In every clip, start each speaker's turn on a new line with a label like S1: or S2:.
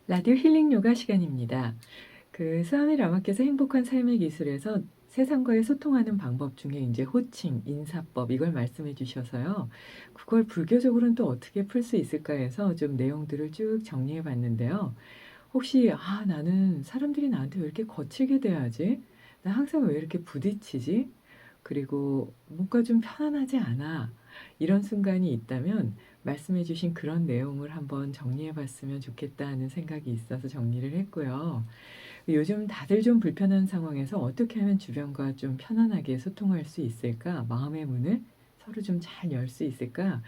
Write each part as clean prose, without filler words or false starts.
S1: 라디오 힐링 요가 시간입니다. 스와미 라마께서 행복한 삶의 기술에서 세상과의 소통하는 방법 중에 이제 호칭, 인사법 이걸 말씀해 주셔서요. 그걸 불교적으로는 또 어떻게 풀 수 있을까 해서 좀 내용들을 쭉 정리해 봤는데요. 혹시 나는 사람들이 나한테 왜 이렇게 거칠게 대하지? 나 항상 왜 이렇게 부딪히지? 그리고 뭔가 좀 편안하지 않아. 이런 순간이 있다면 말씀해 주신 그런 내용을 한번 정리해 봤으면 좋겠다 하는 생각이 있어서 정리를 했고요. 요즘 다들 좀 불편한 상황에서 어떻게 하면 주변과 좀 편안하게 소통할 수 있을까? 마음의 문을 서로 좀 잘 열 수 있을까?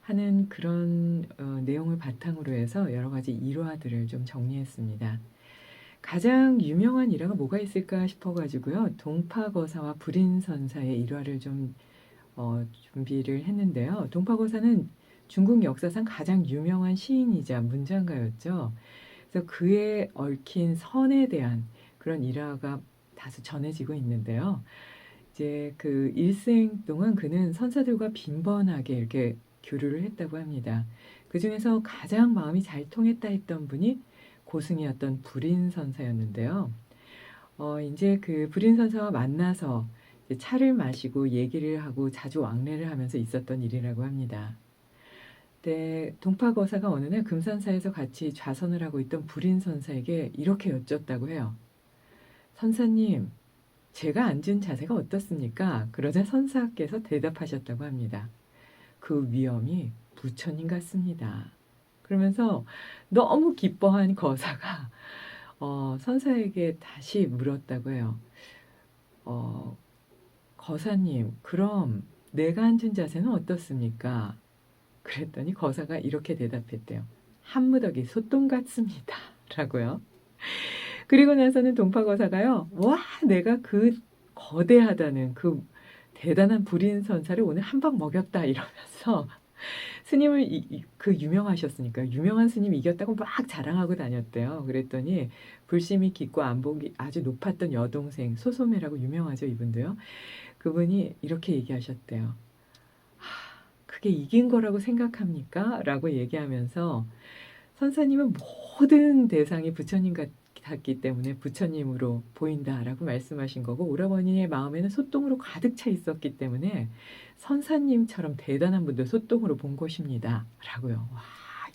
S1: 하는 그런 내용을 바탕으로 해서 여러 가지 일화들을 좀 정리했습니다. 가장 유명한 일화가 뭐가 있을까 싶어 가지고요. 동파거사와 불인선사의 일화를 좀 준비를 했는데요. 동파거사는 중국 역사상 가장 유명한 시인이자 문장가였죠. 그래서 그에 얽힌 선에 대한 그런 일화가 다수 전해지고 있는데요. 이제 그 일생 동안 그는 선사들과 빈번하게 이렇게 교류를 했다고 합니다. 그중에서 가장 마음이 잘 통했다 했던 분이 고승이었던 불인선사였는데요. 이제 그 불인선사와 만나서 이제 차를 마시고 얘기를 하고 자주 왕래를 하면서 있었던 일이라고 합니다. 네, 동파거사가 어느 날 금산사에서 같이 좌선을 하고 있던 불인선사에게 이렇게 여쭙다고 해요. 선사님, 제가 앉은 자세가 어떻습니까? 그러자 선사께서 대답하셨다고 합니다. 그 위엄이 부처님 같습니다. 그러면서 너무 기뻐한 거사가 선사에게 다시 물었다고 해요. 어, 거사님, 그럼 내가 앉은 자세는 어떻습니까? 그랬더니 거사가 이렇게 대답했대요. 한무더기 소똥 같습니다. 라고요. 그리고 나서는 동파거사가요. 와, 내가 그 거대하다는 그 대단한 불인선사를 오늘 한 방 먹였다 이러면서 스님을 그 유명하셨으니까 유명한 스님 이겼다고 막 자랑하고 다녔대요. 그랬더니 불심이 깊고 안목이 아주 높았던 여동생 소소매라고 유명하죠, 이분도요. 그분이 이렇게 얘기하셨대요. 그게 이긴 거라고 생각합니까? 라고 얘기하면서 선사님은 모든 대상이 부처님 같기 때문에 부처님으로 보인다라고 말씀하신 거고 오라버니의 마음에는 소똥으로 가득 차 있었기 때문에 선사님처럼 대단한 분들 소똥으로 본 것입니다. 라고요. 와,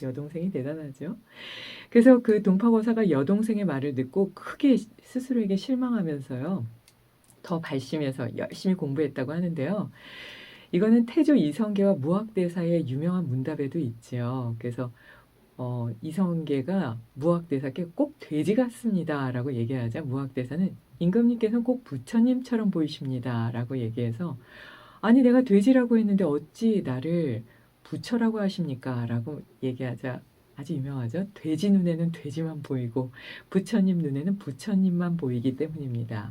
S1: 여동생이 대단하죠. 그래서 그 동파거사가 여동생의 말을 듣고 크게 스스로에게 실망하면서요. 더 발심해서 열심히 공부했다고 하는데요. 이거는 태조 이성계와 무학대사의 유명한 문답에도 있지요. 그래서 이성계가 무학대사께 꼭 돼지 같습니다. 라고 얘기하자 무학대사는 임금님께서는 꼭 부처님처럼 보이십니다. 라고 얘기해서 아니 내가 돼지라고 했는데 어찌 나를 부처라고 하십니까? 라고 얘기하자 아주 유명하죠. 돼지 눈에는 돼지만 보이고 부처님 눈에는 부처님만 보이기 때문입니다.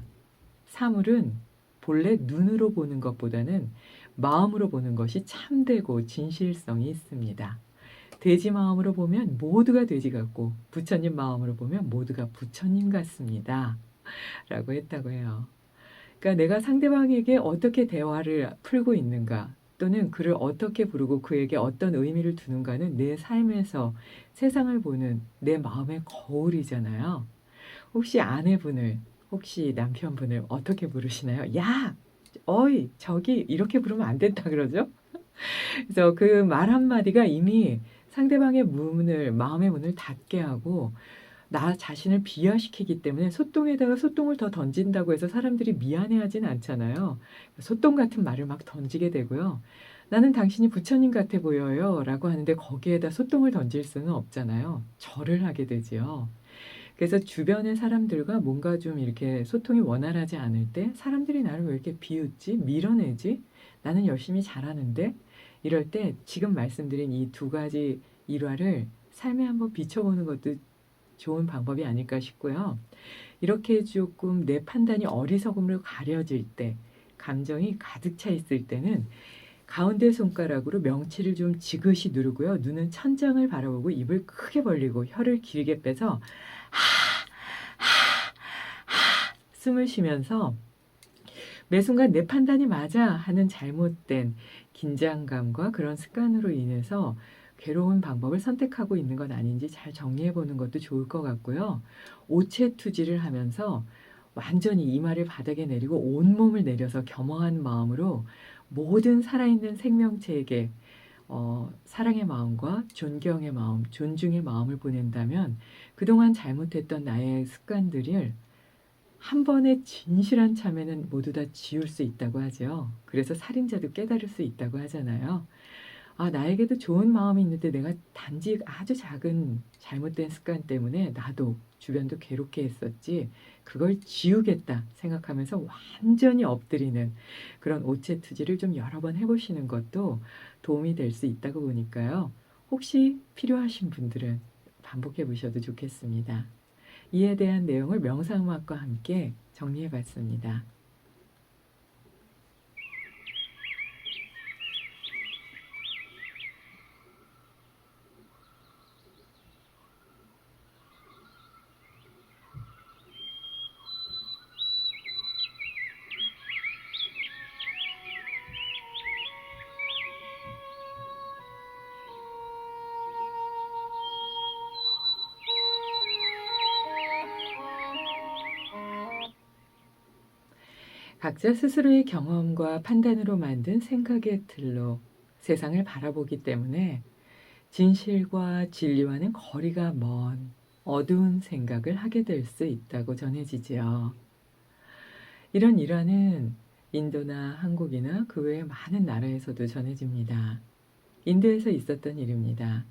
S1: 사물은 본래 눈으로 보는 것보다는 마음으로 보는 것이 참되고 진실성이 있습니다. 돼지 마음으로 보면 모두가 돼지 같고 부처님 마음으로 보면 모두가 부처님 같습니다. 라고 했다고 해요. 그러니까 내가 상대방에게 어떻게 대화를 풀고 있는가 또는 그를 어떻게 부르고 그에게 어떤 의미를 두는가는 내 삶에서 세상을 보는 내 마음의 거울이잖아요. 혹시 아내분을 혹시 남편분을 어떻게 부르시나요? 야! 어이! 저기 이렇게 부르면 안 된다 그러죠? 그래서 그 말 한마디가 이미 상대방의 문을, 마음의 문을 닫게 하고 나 자신을 비하시키기 때문에 소똥에다가 소똥을 더 던진다고 해서 사람들이 미안해하진 않잖아요. 소똥 같은 말을 막 던지게 되고요. 나는 당신이 부처님 같아 보여요. 라고 하는데 거기에다 소똥을 던질 수는 없잖아요. 절을 하게 되지요. 그래서 주변의 사람들과 뭔가 좀 이렇게 소통이 원활하지 않을 때 사람들이 나를 왜 이렇게 비웃지? 밀어내지? 나는 열심히 잘하는데? 이럴 때 지금 말씀드린 이 두 가지 일화를 삶에 한번 비춰보는 것도 좋은 방법이 아닐까 싶고요. 이렇게 조금 내 판단이 어리석음으로 가려질 때, 감정이 가득 차 있을 때는 가운데 손가락으로 명치를 좀 지그시 누르고요. 눈은 천장을 바라보고 입을 크게 벌리고 혀를 길게 빼서 숨을 쉬면서 매 순간 내 판단이 맞아 하는 잘못된 긴장감과 그런 습관으로 인해서 괴로운 방법을 선택하고 있는 건 아닌지 잘 정리해 보는 것도 좋을 것 같고요. 오체투지를 하면서 완전히 이마를 바닥에 내리고 온몸을 내려서 겸허한 마음으로 모든 살아있는 생명체에게 사랑의 마음과 존경의 마음, 존중의 마음을 보낸다면 그동안 잘못했던 나의 습관들을 한 번의 진실한 참회는 모두 다 지울 수 있다고 하죠. 그래서 살인자도 깨달을 수 있다고 하잖아요. 아, 나에게도 좋은 마음이 있는데 내가 단지 아주 작은 잘못된 습관 때문에 나도 주변도 괴롭게 했었지. 그걸 지우겠다 생각하면서 완전히 엎드리는 그런 오체투지를 좀 여러 번 해보시는 것도 도움이 될 수 있다고 보니까요. 혹시 필요하신 분들은 반복해 보셔도 좋겠습니다. 이에 대한 내용을 명상음악과 함께 정리해 봤습니다. 각자 스스로의 경험과 판단으로 만든 생각의 틀로 세상을 바라보기 때문에 진실과 진리와는 거리가 먼 어두운 생각을 하게 될 수 있다고 전해지지요. 이런 일화는 인도나 한국이나 그 외의 많은 나라에서도 전해집니다. 인도에서 있었던 일입니다.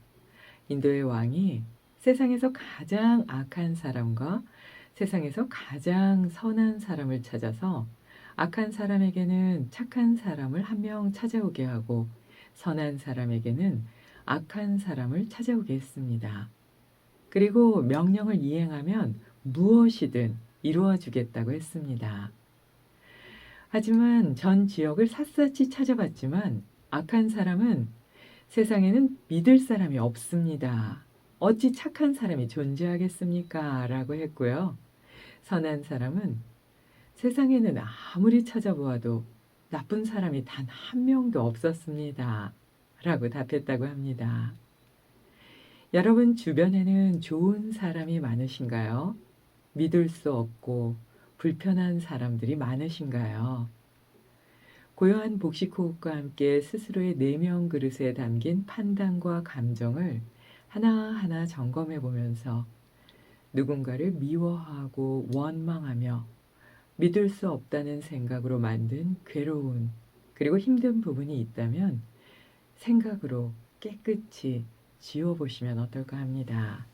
S1: 인도의 왕이 세상에서 가장 악한 사람과 세상에서 가장 선한 사람을 찾아서 악한 사람에게는 착한 사람을 한 명 찾아오게 하고 선한 사람에게는 악한 사람을 찾아오게 했습니다. 그리고 명령을 이행하면 무엇이든 이루어 주겠다고 했습니다. 하지만 전 지역을 샅샅이 찾아봤지만 악한 사람은 세상에는 믿을 사람이 없습니다. 어찌 착한 사람이 존재하겠습니까? 라고 했고요. 선한 사람은 세상에는 아무리 찾아보아도 나쁜 사람이 단 한 명도 없었습니다. 라고 답했다고 합니다. 여러분 주변에는 좋은 사람이 많으신가요? 믿을 수 없고 불편한 사람들이 많으신가요? 고요한 복식 호흡과 함께 스스로의 내면 그릇에 담긴 판단과 감정을 하나하나 점검해 보면서 누군가를 미워하고 원망하며 믿을 수 없다는 생각으로 만든 괴로운 그리고 힘든 부분이 있다면 생각으로 깨끗이 지워보시면 어떨까 합니다.